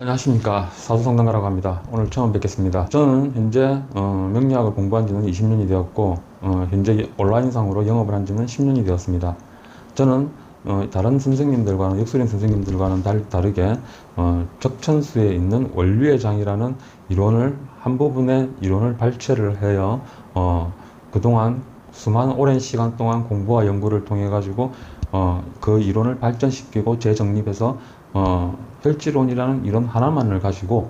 안녕하십니까, 사주상담가라고 합니다. 오늘 처음 뵙겠습니다. 저는 현재 명리학을 공부한 지는 20년이 되었고, 현재 온라인상으로 영업을 한 지는 10년이 되었습니다. 저는 다른 선생님들과는, 역술인 선생님들과는 다르게 적천수에 있는 원류의 장이라는 이론을, 한 부분의 이론을 발췌를 해요. 그동안 수많은 오랜 시간 동안 공부와 연구를 통해 가지고 그 이론을 발전시키고 재정립해서 혈지론이라는 이론 하나만을 가지고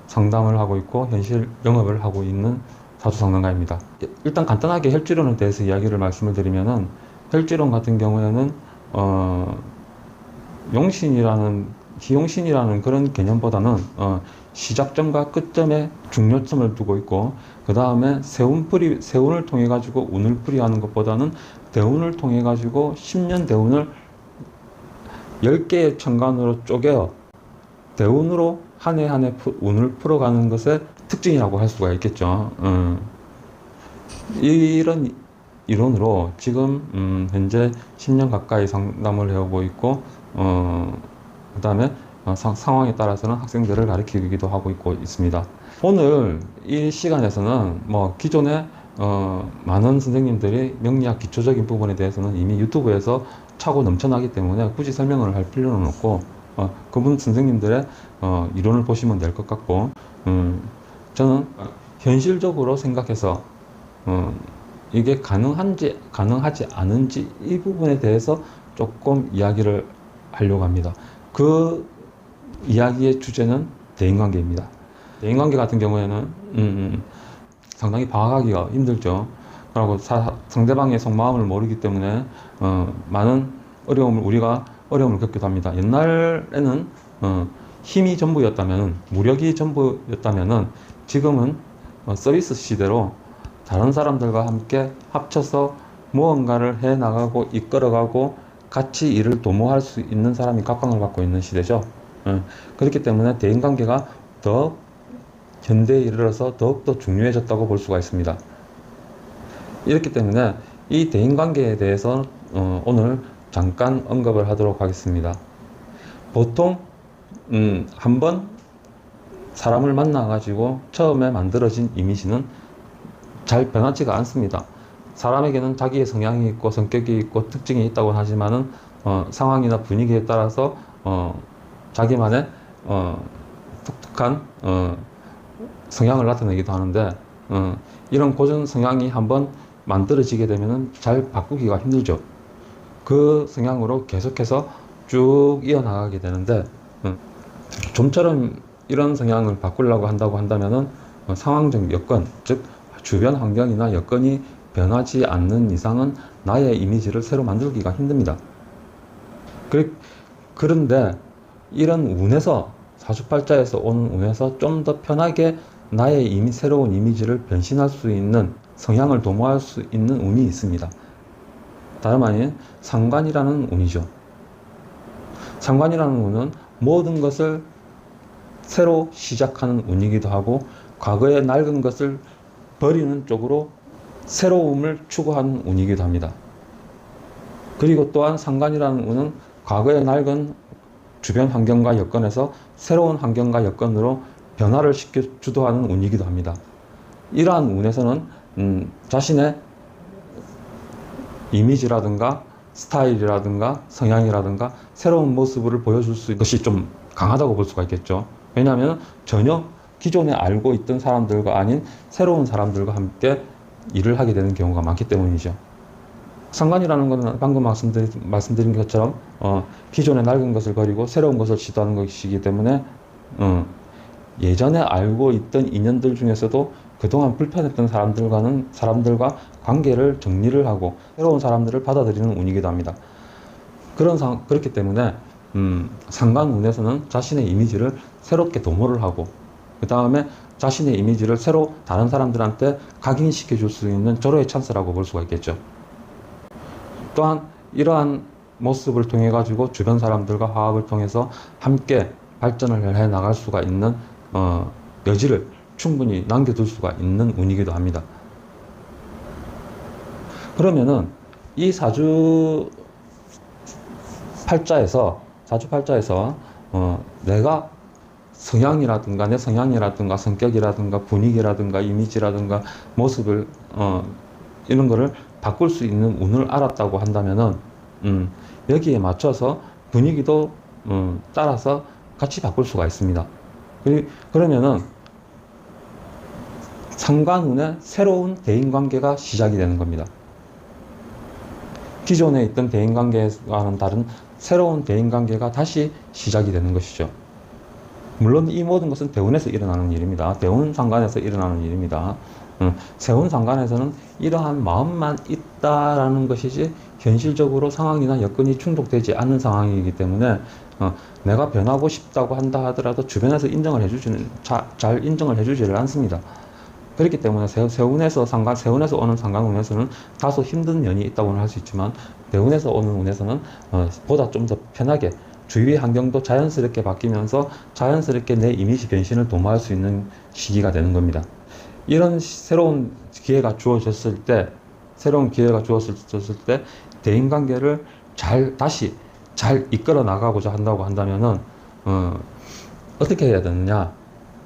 상담을 하고 있고 현실 영업을 하고 있는 사주상담가입니다. 일단 간단하게 혈지론에 대해서 이야기를 말씀을 드리면은, 혈지론 같은 경우에는 용신이라는 희용신이라는 그런 개념보다는 시작점과 끝점에 중요점을 두고 있고, 그 다음에 세운을 통해 가지고 운을 풀이하는 것보다는 대운을 통해 가지고 10년 대운을 10개의 천간으로 쪼개어 대운으로 한 해 한 해 운을 풀어가는 것의 특징이라고 할 수가 있겠죠. 이런 이론으로 지금 현재 10년 가까이 상담을 해오고 있고, 그 다음에 상황에 따라서는 학생들을 가르치기도 하고 있습니다. 오늘 이 시간에서는 기존에 많은 선생님들이 명리학 기초적인 부분에 대해서는 이미 유튜브에서 차고 넘쳐나기 때문에 굳이 설명을 할 필요는 없고, 그분 선생님들의 이론을 보시면 될 것 같고, 저는 현실적으로 생각해서 이게 가능하지 않은지 이 부분에 대해서 조금 이야기를 하려고 합니다. 그 이야기의 주제는 대인관계입니다. 대인관계 같은 경우에는 상당히 파악하기가 힘들죠. 그리고 상대방의 속마음을 모르기 때문에 많은 우리가 어려움을 겪기도 합니다. 옛날에는 힘이 전부였다면, 무력이 전부였다면, 지금은 서비스 시대로 다른 사람들과 함께 합쳐서 무언가를 해 나가고 이끌어가고 같이 일을 도모할 수 있는 사람이 각광을 받고 있는 시대죠. 그렇기 때문에 대인관계가 더 현대에 이르러서 더욱더 중요해졌다고 볼 수가 있습니다. 이렇기 때문에 이 대인관계에 대해서 오늘 잠깐 언급을 하도록 하겠습니다. 보통 한번 사람을 만나 가지고 처음에 만들어진 이미지는 잘 변하지가 않습니다. 사람에게는 자기의 성향이 있고 성격이 있고 특징이 있다고 하지만은 상황이나 분위기에 따라서 자기만의 독특한 성향을 나타내기도 하는데, 이런 고전 성향이 한번 만들어지게 되면 잘 바꾸기가 힘들죠. 그 성향으로 계속해서 쭉 이어나가게 되는데, 좀처럼 이런 성향을 바꾸려고 한다고 한다면은 상황적 여건, 즉 주변 환경이나 여건이 변하지 않는 이상은 나의 이미지를 새로 만들기가 힘듭니다. 그런데 이런 운에서, 사주팔자에서 오는 운에서 좀 더 편하게 나의 새로운 이미지를 변신할 수 있는, 성향을 도모할 수 있는 운이 있습니다. 다름 아닌 상관이라는 운이죠. 상관이라는 운은 모든 것을 새로 시작하는 운이기도 하고, 과거에 낡은 것을 버리는 쪽으로 새로움을 추구하는 운이기도 합니다. 그리고 또한 상관이라는 운은 과거에 낡은 주변 환경과 여건에서 새로운 환경과 여건으로 변화를 시켜 주도하는 운이기도 합니다. 이러한 운에서는 자신의 이미지라든가 스타일이라든가 성향이라든가 새로운 모습을 보여줄 수 있는 것이 좀 강하다고 볼 수가 있겠죠. 왜냐하면 전혀 기존에 알고 있던 사람들과 아닌 새로운 사람들과 함께 일을 하게 되는 경우가 많기 때문이죠. 상관이라는 것은 방금 말씀드린 것처럼 기존의 낡은 것을 버리고 새로운 것을 시도하는 것이기 때문에 예전에 알고 있던 인연들 중에서도 그동안 불편했던 사람들과 관계를 정리를 하고 새로운 사람들을 받아들이는 운이기도 합니다. 그렇기 때문에 상관운에서는 자신의 이미지를 새롭게 도모를 하고, 그 다음에 자신의 이미지를 새로 다른 사람들한테 각인시켜 줄 수 있는 절호의 찬스라고 볼 수가 있겠죠. 또한 이러한 모습을 통해 가지고 주변 사람들과 화합을 통해서 함께 발전을 해 나갈 수가 있는 여지를 충분히 남겨둘 수가 있는 운이기도 합니다. 그러면은 이 사주팔자에서 내가 성향이라든가 내 성향이라든가 성격이라든가 분위기라든가 이미지라든가 모습을 이런 거를 바꿀 수 있는 운을 알았다고 한다면은 여기에 맞춰서 분위기도 따라서 같이 바꿀 수가 있습니다. 그러면은 상관운의 새로운 대인관계가 시작이 되는 겁니다. 기존에 있던 대인관계와는 다른 새로운 대인관계가 다시 시작이 되는 것이죠. 물론 이 모든 것은 대운에서 일어나는 일입니다. 대운 상관에서 일어나는 일입니다. 세운 상관에서는 이러한 마음만 있다라는 것이지 현실적으로 상황이나 여건이 충족되지 않는 상황이기 때문에 내가 변하고 싶다고 한다 하더라도 주변에서 인정을 해주지는 잘 인정을 해주지를 않습니다. 그렇기 때문에 세운에서 오는 상관운에서는 다소 힘든 면이 있다고는 할 수 있지만 대운에서 오는 운에서는 보다 좀 더 편하게 주위 환경도 자연스럽게 바뀌면서 자연스럽게 내 이미지 변신을 도모할 수 있는 시기가 되는 겁니다. 이런 새로운 기회가 주어졌을 때 대인관계를 다시 잘 이끌어 나가고자 한다고 한다면은 어떻게 해야 되느냐?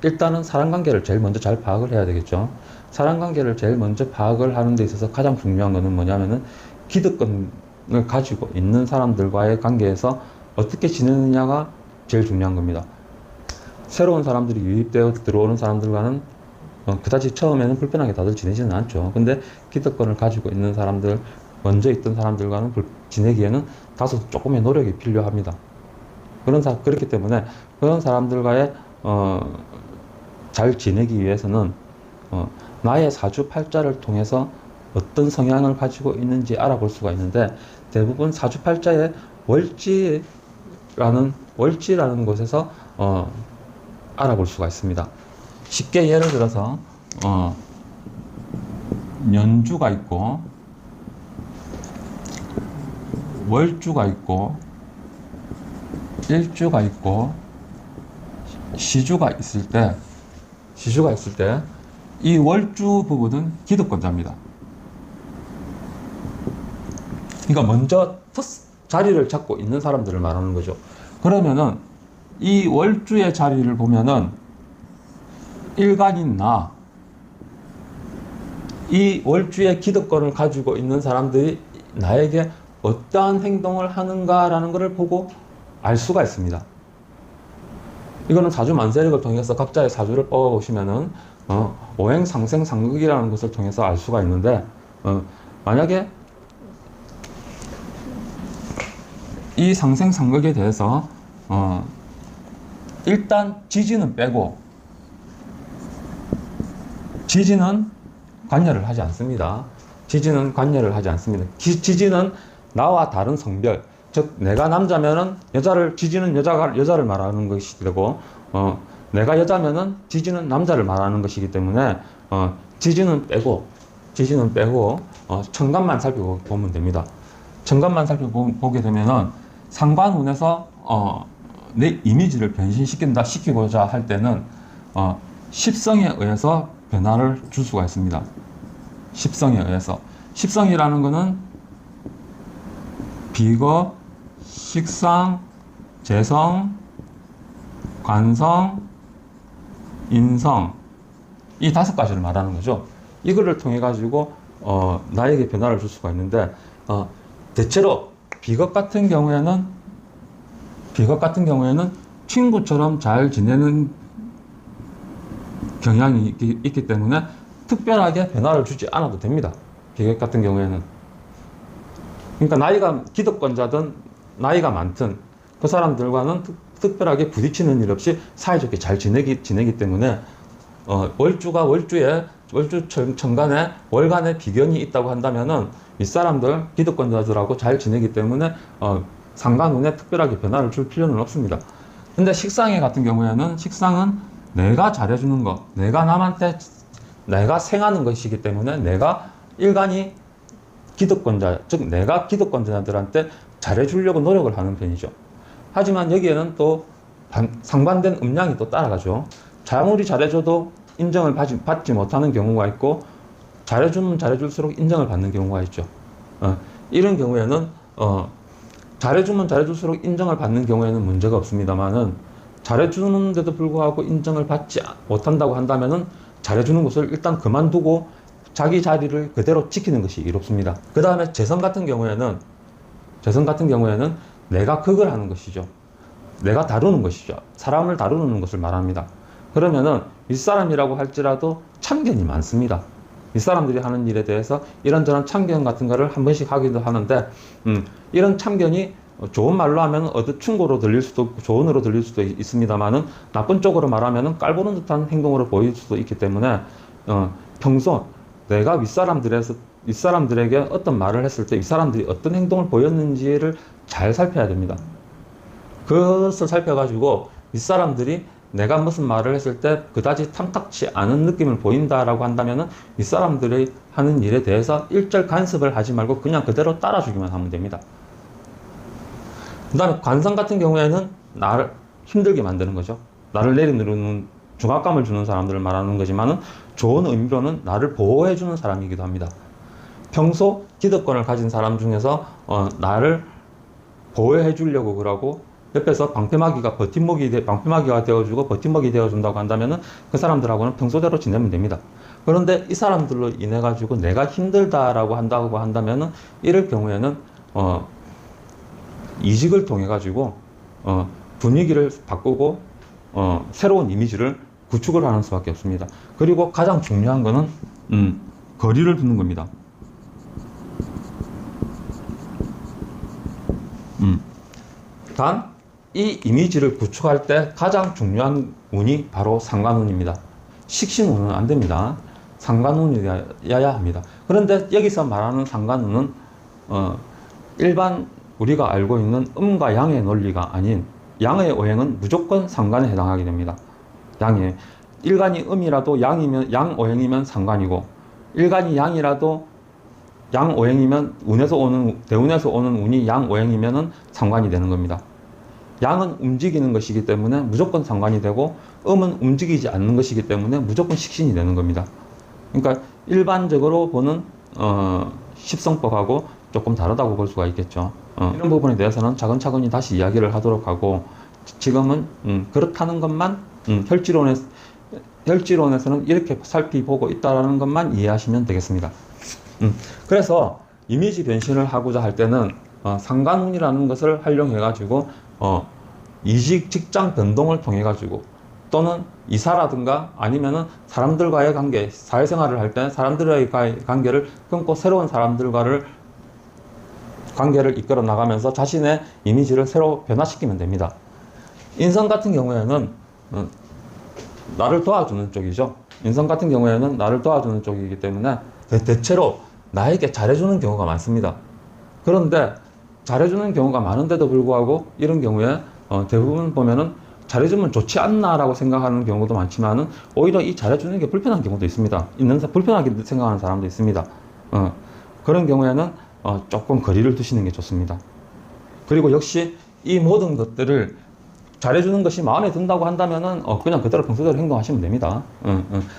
일단은 사람관계를 제일 먼저 잘 파악을 해야 되겠죠. 사람관계를 제일 먼저 파악을 하는 데 있어서 가장 중요한 것은 뭐냐면은 기득권을 가지고 있는 사람들과의 관계에서 어떻게 지내느냐가 제일 중요한 겁니다. 새로운 사람들이 유입되어 들어오는 사람들과는 그다지 처음에는 불편하게 다들 지내지는 않죠. 근데 기득권을 가지고 있는 사람들, 먼저 있던 사람들과는 지내기에는 다소 조금의 노력이 필요합니다. 그렇기 때문에 그런 사람들과의 잘 지내기 위해서는 나의 사주팔자를 통해서 어떤 성향을 가지고 있는지 알아볼 수가 있는데, 대부분 사주팔자의 월지라는 곳에서 알아볼 수가 있습니다. 쉽게 예를 들어서 년주가 있고 월주가 있고 일주가 있고 시주가 있을 때 이 월주 부분은 기득권자입니다. 그러니까 먼저 자리를 잡고 있는 사람들을 말하는 거죠. 그러면은 이 월주의 자리를 보면은 일간인 이 월주의 기득권을 가지고 있는 사람들이 나에게 어떠한 행동을 하는가라는 것을 보고 알 수가 있습니다. 이거는 사주 만세력을 통해서 각자의 사주를 뽑아보시면은 오행 상생 상극이라는 것을 통해서 알 수가 있는데, 만약에 이 상생 상극에 대해서 일단 지지는 빼고, 지지는 관여를 하지 않습니다. 지지는 나와 다른 성별, 즉 내가 남자면은 지지는 여자를 말하는 것이 되고, 내가 여자면은 지지는 남자를 말하는 것이기 때문에 지지는 빼고 천간만 살펴보면 됩니다. 천간만 살펴보게 되면은 상관운에서 내 이미지를 시키고자 할 때는 십성에 의해서 변화를 줄 수가 있습니다. 십성에 의해서. 십성이라는 것은 비거, 식상, 재성, 관성, 인성, 이 5가지를 말하는 거죠. 이거를 통해 가지고 나에게 변화를 줄 수가 있는데, 대체로 비겁 같은 경우에는 친구처럼 잘 지내는 경향이 있기 때문에 특별하게 변화를 주지 않아도 됩니다. 비겁 같은 경우에는. 그러니까 기득권자든 나이가 많든 그 사람들과는 특별하게 부딪히는 일 없이 사이좋게 잘 지내기 때문에 월주 천간에 월간에 비견이 있다고 한다면은 윗사람들 기득권자들하고 잘 지내기 때문에 상관운에 특별하게 변화를 줄 필요는 없습니다. 근데 식상에 같은 경우에는 식상은 내가 잘해주는 것, 내가 생하는 것이기 때문에 내가 일간이 기득권자, 즉 내가 기득권자들한테 잘해주려고 노력을 하는 편이죠. 하지만 여기에는 또 상반된 음양이 또 따라가죠. 아무리 잘해줘도 인정을 받지 못하는 경우가 있고, 잘해주면 잘해줄수록 인정을 받는 경우가 있죠. 이런 경우에는 잘해주면 잘해줄수록 인정을 받는 경우에는 문제가 없습니다만은, 잘해주는데도 불구하고 인정을 받지 못한다고 한다면은 잘해주는 것을 일단 그만두고 자기 자리를 그대로 지키는 것이 이롭습니다. 그 다음에 재성 같은 경우에는 내가 극을 하는 것이죠. 내가 다루는 것이죠. 사람을 다루는 것을 말합니다. 그러면은 윗사람이라고 할지라도 참견이 많습니다. 윗사람들이 하는 일에 대해서 이런저런 참견 같은 거를 한 번씩 하기도 하는데, 이런 참견이 좋은 말로 하면 충고로 들릴 수도 있고 조언으로 들릴 수도 있습니다만은, 나쁜 쪽으로 말하면 깔보는 듯한 행동으로 보일 수도 있기 때문에 평소 내가 윗사람들에게 어떤 말을 했을 때 윗사람들이 어떤 행동을 보였는지를 잘 살펴야 됩니다. 그것을 살펴가지고 윗사람들이 내가 무슨 말을 했을 때 그다지 탐탁치 않은 느낌을 보인다라고 한다면은 윗사람들이 하는 일에 대해서 일절 간섭을 하지 말고 그냥 그대로 따라주기만 하면 됩니다. 그 다음에 관성 같은 경우에는 나를 힘들게 만드는 거죠. 나를 내리누르는 중압감을 주는 사람들을 말하는 거지만은 좋은 의미로는 나를 보호해주는 사람이기도 합니다. 평소 기득권을 가진 사람 중에서 나를 보호해 주려고 그러고 옆에서 방패막이가 되어주고 버팀목이 되어준다고 한다면은 그 사람들하고는 평소대로 지내면 됩니다. 그런데 이 사람들로 인해 가지고 내가 힘들다라고 한다고 한다면은 이럴 경우에는 이직을 통해 가지고 분위기를 바꾸고 새로운 이미지를 구축을 하는 수밖에 없습니다. 그리고 가장 중요한 거는 거리를 두는 겁니다. 단 이 이미지를 구축할 때 가장 중요한 운이 바로 상관운입니다. 식신운은 안 됩니다. 상관운이어야 합니다. 그런데 여기서 말하는 상관운은 일반 우리가 알고 있는 음과 양의 논리가 아닌 양의 오행은 무조건 상관에 해당하게 됩니다. 양의 일간이 음이라도 양 오행이면 상관이고, 일간이 양이라도 양 오행이면 대운에서 오는 운이 양 오행이면은 상관이 되는 겁니다. 양은 움직이는 것이기 때문에 무조건 상관이 되고, 음은 움직이지 않는 것이기 때문에 무조건 식신이 되는 겁니다. 그러니까 일반적으로 보는 십성법하고 조금 다르다고 볼 수가 있겠죠. 이런 부분에 대해서는 차근차근히 다시 이야기를 하도록 하고, 지금은 그렇다는 것만 혈지론에서는 이렇게 살피보고 있다는 것만 이해하시면 되겠습니다. 그래서 이미지 변신을 하고자 할 때는 상관운이라는 것을 활용해 가지고 이직 직장 변동을 통해 가지고, 또는 이사라든가 아니면은 사람들과의 관계, 사회생활을 할 때 사람들과의 관계를 끊고 새로운 사람들과를 관계를 이끌어 나가면서 자신의 이미지를 새로 변화시키면 됩니다. 인성 같은 경우에는 나를 도와주는 쪽이죠. 인성 같은 경우에는 나를 도와주는 쪽이기 때문에 대체로 나에게 잘해주는 경우가 많습니다. 그런데 잘해주는 경우가 많은데도 불구하고 이런 경우에 대부분 보면은 잘해주면 좋지 않나라고 생각하는 경우도 많지만은 오히려 이 잘해주는 게 불편한 경우도 있습니다. 불편하게 생각하는 사람도 있습니다. 그런 경우에는 조금 거리를 두시는 게 좋습니다. 그리고 역시 이 모든 것들을 잘해주는 것이 마음에 든다고 한다면은 그냥 그대로 평소대로 행동하시면 됩니다.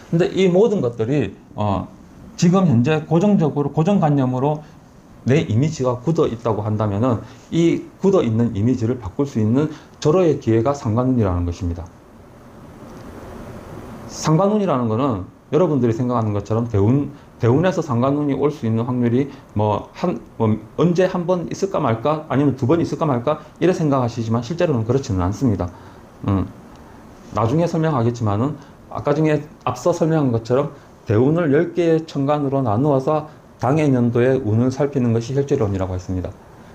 근데 이 모든 것들이 지금 현재 고정관념으로 내 이미지가 굳어 있다고 한다면은 이 굳어 있는 이미지를 바꿀 수 있는 절호의 기회가 상관운이라는 것입니다. 상관운이라는 것은 여러분들이 생각하는 것처럼 대운에서 상관운이 올 수 있는 확률이 언제 한 번 있을까 말까 아니면 두 번 있을까 말까 이래 생각하시지만 실제로는 그렇지는 않습니다. 나중에 설명하겠지만은 앞서 설명한 것처럼 대운을 10개의 천간으로 나누어서 당해 년도의 운을 살피는 것이 혈지론이라고 했습니다.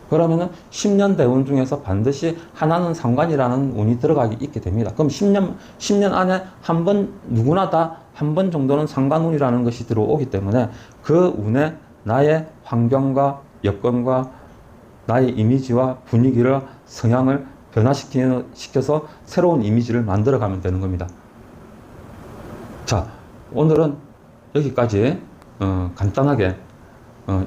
그러면은 10년 대운 중에서 반드시 하나는 상관이라는 운이 들어가기 있게 됩니다. 그럼 10년 안에 한 번, 누구나 다 한 번 정도는 상관운이라는 것이 들어오기 때문에 그 운에 나의 환경과 여건과 나의 이미지와 분위기를, 성향을 변화시켜서 새로운 이미지를 만들어가면 되는 겁니다. 자, 오늘은 여기까지 간단하게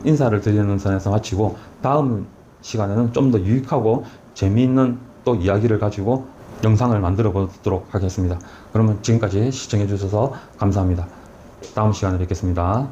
인사를 드리는 선에서 마치고, 다음 시간에는 좀 더 유익하고 재미있는 또 이야기를 가지고 영상을 만들어 보도록 하겠습니다. 그러면 지금까지 시청해 주셔서 감사합니다. 다음 시간에 뵙겠습니다.